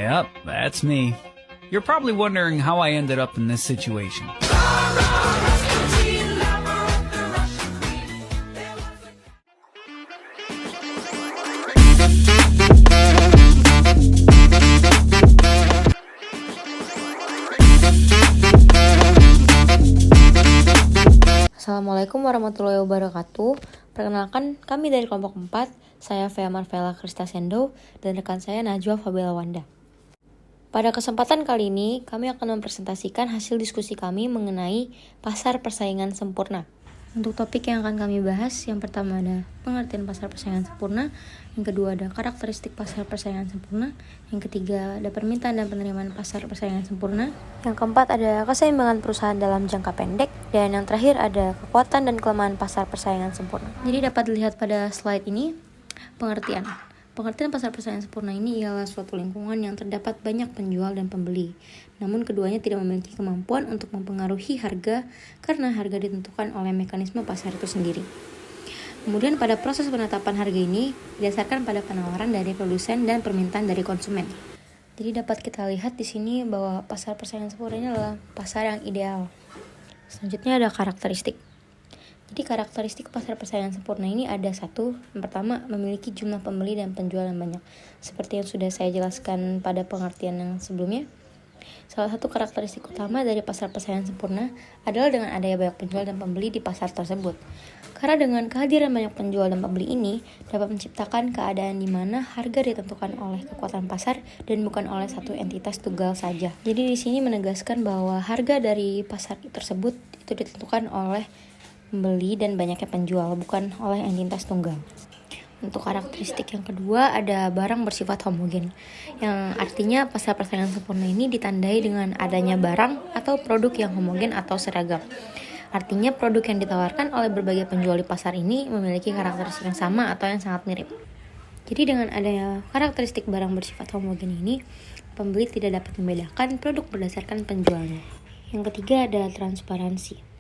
Yep, that's me. You're probably wondering how I ended up in this situation. Assalamualaikum warahmatullahi wabarakatuh. Perkenalkan, kami dari kelompok 4, saya Fea Marvela Kristasendo dan rekan saya Najwa Fabela Wanda. Pada kesempatan kali ini, kami akan mempresentasikan hasil diskusi kami mengenai pasar persaingan sempurna. Untuk topik yang akan kami bahas, yang pertama ada pengertian pasar persaingan sempurna, yang kedua ada karakteristik pasar persaingan sempurna, yang ketiga ada permintaan dan penerimaan pasar persaingan sempurna, yang keempat ada keseimbangan perusahaan dalam jangka pendek, dan yang terakhir ada kekuatan dan kelemahan pasar persaingan sempurna. Jadi dapat dilihat pada slide ini, pengertian. Pengertian pasar persaingan sempurna ini ialah suatu lingkungan yang terdapat banyak penjual dan pembeli. Namun keduanya tidak memiliki kemampuan untuk mempengaruhi harga karena harga ditentukan oleh mekanisme pasar itu sendiri. Kemudian pada proses penetapan harga ini didasarkan pada penawaran dari produsen dan permintaan dari konsumen. Jadi dapat kita lihat di sini bahwa pasar persaingan sempurna ini adalah pasar yang ideal. Selanjutnya ada karakteristik. Jadi karakteristik pasar persaingan sempurna ini ada satu, yang pertama memiliki jumlah pembeli dan penjual yang banyak. Seperti yang sudah saya jelaskan pada pengertian yang sebelumnya. Salah satu karakteristik utama dari pasar persaingan sempurna adalah dengan adanya banyak penjual dan pembeli di pasar tersebut. Karena dengan kehadiran banyak penjual dan pembeli ini dapat menciptakan keadaan di mana harga ditentukan oleh kekuatan pasar dan bukan oleh satu entitas tunggal saja. Jadi di sini menegaskan bahwa harga dari pasar tersebut itu ditentukan oleh pembeli dan banyaknya penjual, bukan oleh entitas tunggal. Untuk karakteristik yang kedua ada barang bersifat homogen, yang artinya pasar persaingan sempurna ini ditandai dengan adanya barang atau produk yang homogen atau seragam. Artinya produk yang ditawarkan oleh berbagai penjual di pasar ini memiliki karakteristik yang sama atau yang sangat mirip. Jadi dengan adanya karakteristik barang bersifat homogen ini, pembeli tidak dapat membedakan produk berdasarkan penjualnya. Yang ketiga ada transparansi.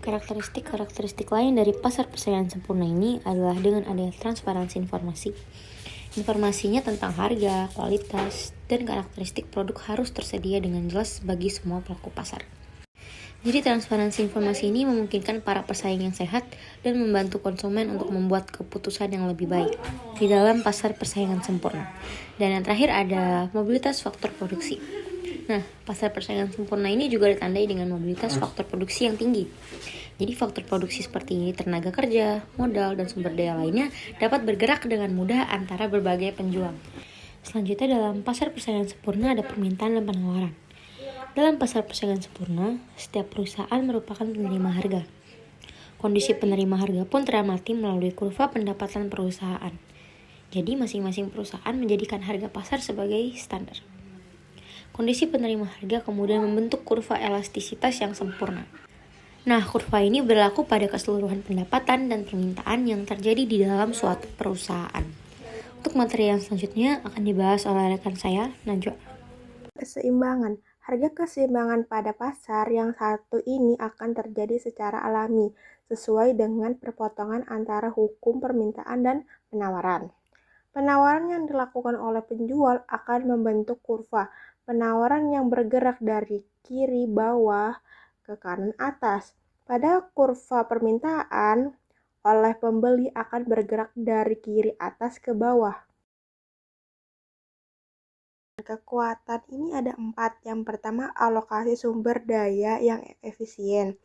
Karakteristik lain dari pasar persaingan sempurna ini adalah dengan adanya transparansi informasi. Informasinya tentang harga, kualitas, dan karakteristik produk harus tersedia dengan jelas bagi semua pelaku pasar. Jadi transparansi informasi ini memungkinkan para pesaing yang sehat dan membantu konsumen untuk membuat keputusan yang lebih baik di dalam pasar persaingan sempurna. Dan yang terakhir ada mobilitas faktor produksi. Nah, pasar persaingan sempurna ini juga ditandai dengan mobilitas faktor produksi yang tinggi. Jadi faktor produksi seperti tenaga kerja, modal, dan sumber daya lainnya dapat bergerak dengan mudah antara berbagai penjual. Selanjutnya dalam pasar persaingan sempurna ada permintaan dan penawaran. Dalam pasar persaingan sempurna, setiap perusahaan merupakan penerima harga. Kondisi penerima harga pun teramati melalui kurva pendapatan perusahaan. Jadi masing-masing perusahaan menjadikan harga pasar sebagai standar. Kondisi penerima harga kemudian membentuk kurva elastisitas yang sempurna. Nah, kurva ini berlaku pada keseluruhan pendapatan dan permintaan yang terjadi di dalam suatu perusahaan. Untuk materi yang selanjutnya akan dibahas oleh rekan saya, Najwa. Keseimbangan. Harga keseimbangan pada pasar yang satu ini akan terjadi secara alami, sesuai dengan perpotongan antara hukum permintaan dan penawaran. Penawaran yang dilakukan oleh penjual akan membentuk kurva penawaran yang bergerak dari kiri bawah ke kanan atas. Pada kurva permintaan oleh pembeli akan bergerak dari kiri atas ke bawah. Kekuatan ini ada 4. Yang pertama, alokasi sumber daya yang efisien.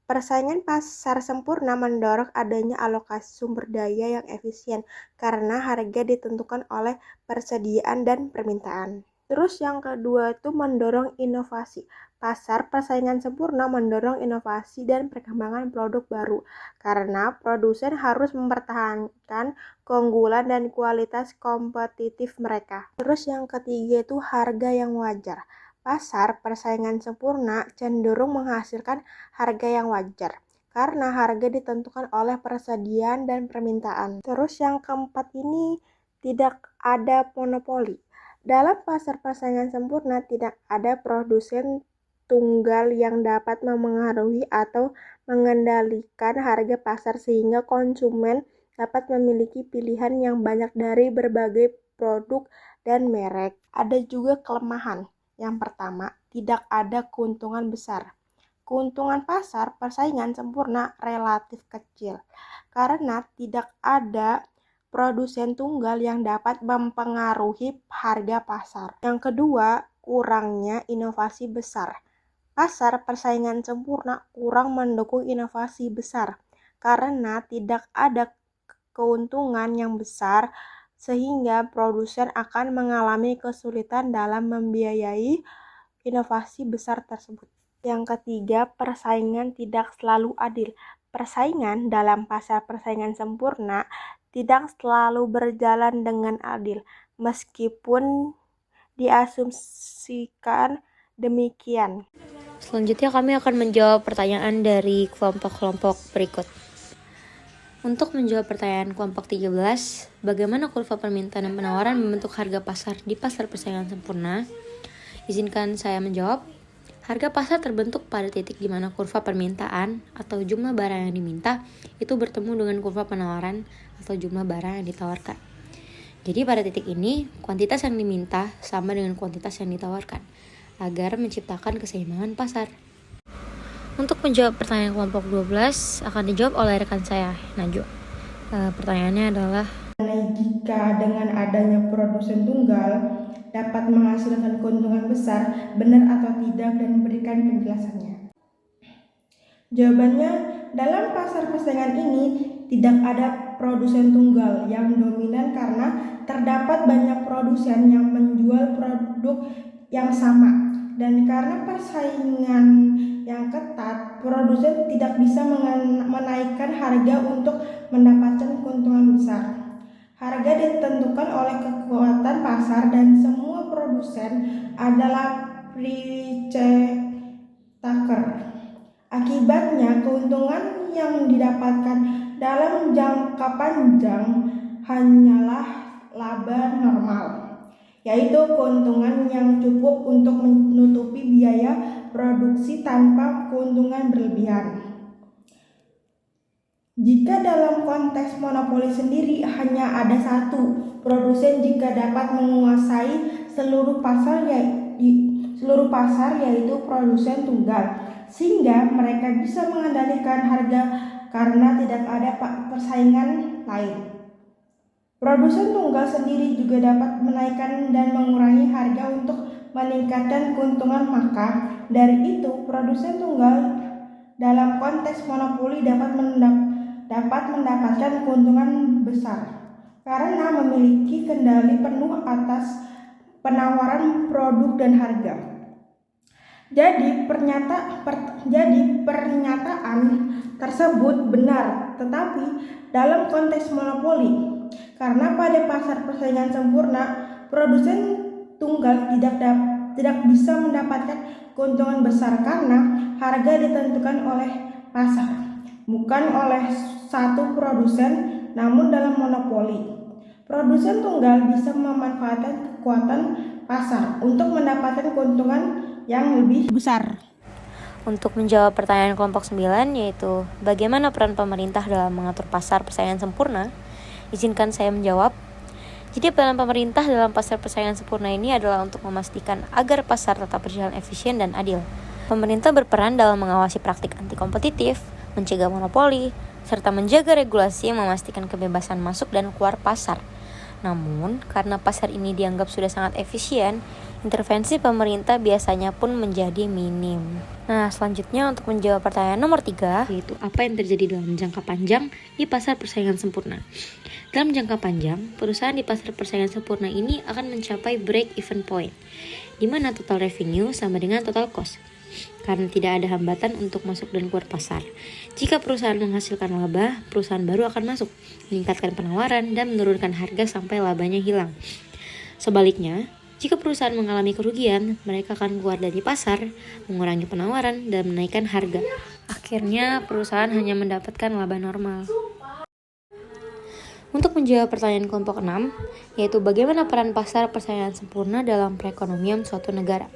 Persaingan pasar sempurna mendorong adanya alokasi sumber daya yang efisien karena harga ditentukan oleh persediaan dan permintaan. Terus yang kedua itu mendorong inovasi. Pasar persaingan sempurna mendorong inovasi dan perkembangan produk baru karena produsen harus mempertahankan keunggulan dan kualitas kompetitif mereka. Terus yang ketiga itu harga yang wajar. Pasar persaingan sempurna cenderung menghasilkan harga yang wajar karena harga ditentukan oleh persediaan dan permintaan. Terus yang keempat ini tidak ada monopoli. Dalam pasar persaingan sempurna tidak ada produsen tunggal yang dapat memengaruhi atau mengendalikan harga pasar sehingga konsumen dapat memiliki pilihan yang banyak dari berbagai produk dan merek. Ada juga kelemahan. Yang pertama, tidak ada keuntungan besar. Keuntungan pasar persaingan sempurna relatif kecil karena tidak ada produsen tunggal yang dapat mempengaruhi harga pasar. Yang kedua, kurangnya inovasi besar. Pasar persaingan sempurna kurang mendukung inovasi besar karena tidak ada keuntungan yang besar sehingga produsen akan mengalami kesulitan dalam membiayai inovasi besar tersebut. Yang ketiga, persaingan tidak selalu adil. Persaingan dalam pasar persaingan sempurna tidak selalu berjalan dengan adil, meskipun diasumsikan demikian. Selanjutnya kami akan menjawab pertanyaan dari kelompok-kelompok berikut. Untuk menjawab pertanyaan kelompok 13, bagaimana kurva permintaan dan penawaran membentuk harga pasar di pasar persaingan sempurna? Izinkan saya menjawab. Harga pasar terbentuk pada titik di mana kurva permintaan atau jumlah barang yang diminta itu bertemu dengan kurva penawaran atau jumlah barang yang ditawarkan. Jadi pada titik ini, kuantitas yang diminta sama dengan kuantitas yang ditawarkan agar menciptakan keseimbangan pasar. Untuk menjawab pertanyaan kelompok 12 akan dijawab oleh rekan saya, Najwa. Pertanyaannya adalah, jika dengan adanya produsen tunggal dapat menghasilkan keuntungan besar, benar atau tidak, dan berikan penjelasannya. Jawabannya, dalam pasar persaingan ini tidak ada produsen tunggal yang dominan karena terdapat banyak produsen yang menjual produk yang sama. Dan karena persaingan yang ketat, produsen tidak bisa menaikkan harga untuk mendapatkan keuntungan besar. Harga ditentukan oleh kekuatan pasar dan semua produsen adalah price taker. Akibatnya, keuntungan yang didapatkan dalam jangka panjang hanyalah laba normal, yaitu keuntungan yang cukup untuk menutupi biaya produksi tanpa keuntungan berlebihan. Jika dalam konteks monopoli sendiri hanya ada satu produsen jika dapat menguasai seluruh pasar yaitu produsen tunggal, sehingga mereka bisa mengendalikan harga karena tidak ada persaingan lain. Produsen tunggal sendiri juga dapat menaikkan dan mengurangi harga untuk meningkatkan keuntungan, maka dari itu produsen tunggal dalam konteks monopoli dapat mendapatkan keuntungan besar karena memiliki kendali penuh atas penawaran produk dan harga. Jadi pernyataan tersebut benar, tetapi dalam konteks monopoli, karena pada pasar persaingan sempurna, produsen tunggal tidak bisa mendapatkan keuntungan besar karena harga ditentukan oleh pasar, bukan oleh satu produsen. Namun dalam monopoli, produsen tunggal bisa memanfaatkan kekuatan pasar untuk mendapatkan keuntungan yang lebih besar. untuk menjawab pertanyaan kelompok 9, yaitu bagaimana peran pemerintah dalam mengatur pasar persaingan sempurna, izinkan saya menjawab. Jadi peran pemerintah dalam pasar persaingan sempurna ini adalah untuk memastikan agar pasar tetap berjalan efisien dan adil. Pemerintah berperan dalam mengawasi praktik anti kompetitif, mencegah monopoli, serta menjaga regulasi yang memastikan kebebasan masuk dan keluar pasar. Namun, karena pasar ini dianggap sudah sangat efisien, intervensi pemerintah biasanya pun menjadi minim. Nah, selanjutnya untuk menjawab pertanyaan nomor 3, yaitu apa yang terjadi dalam jangka panjang di pasar persaingan sempurna. Dalam jangka panjang, perusahaan di pasar persaingan sempurna ini akan mencapai break-even point, di mana total revenue sama dengan total cost, karena tidak ada hambatan untuk masuk dan keluar pasar. Jika perusahaan menghasilkan laba, perusahaan baru akan masuk, meningkatkan penawaran, dan menurunkan harga sampai labanya hilang. Sebaliknya, jika perusahaan mengalami kerugian, mereka akan keluar dari pasar, mengurangi penawaran, dan menaikkan harga. Akhirnya, perusahaan hanya mendapatkan laba normal. Untuk menjawab pertanyaan kelompok 6, yaitu bagaimana peran pasar persaingan sempurna dalam perekonomian suatu negara.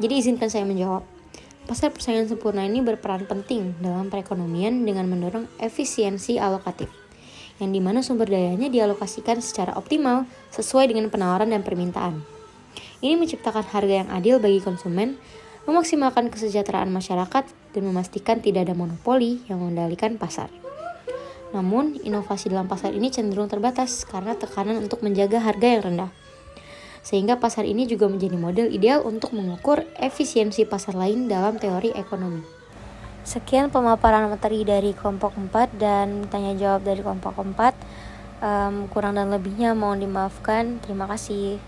Jadi izinkan saya menjawab. Pasar persaingan sempurna ini berperan penting dalam perekonomian dengan mendorong efisiensi alokatif, yang dimana sumber dayanya dialokasikan secara optimal sesuai dengan penawaran dan permintaan. Ini menciptakan harga yang adil bagi konsumen, memaksimalkan kesejahteraan masyarakat, dan memastikan tidak ada monopoli yang mengendalikan pasar. Namun, inovasi dalam pasar ini cenderung terbatas karena tekanan untuk menjaga harga yang rendah. Sehingga pasar ini juga menjadi model ideal untuk mengukur efisiensi pasar lain dalam teori ekonomi. Sekian pemaparan materi dari kelompok 4 dan tanya jawab dari kelompok 4. Kurang dan lebihnya mohon dimaafkan. Terima kasih.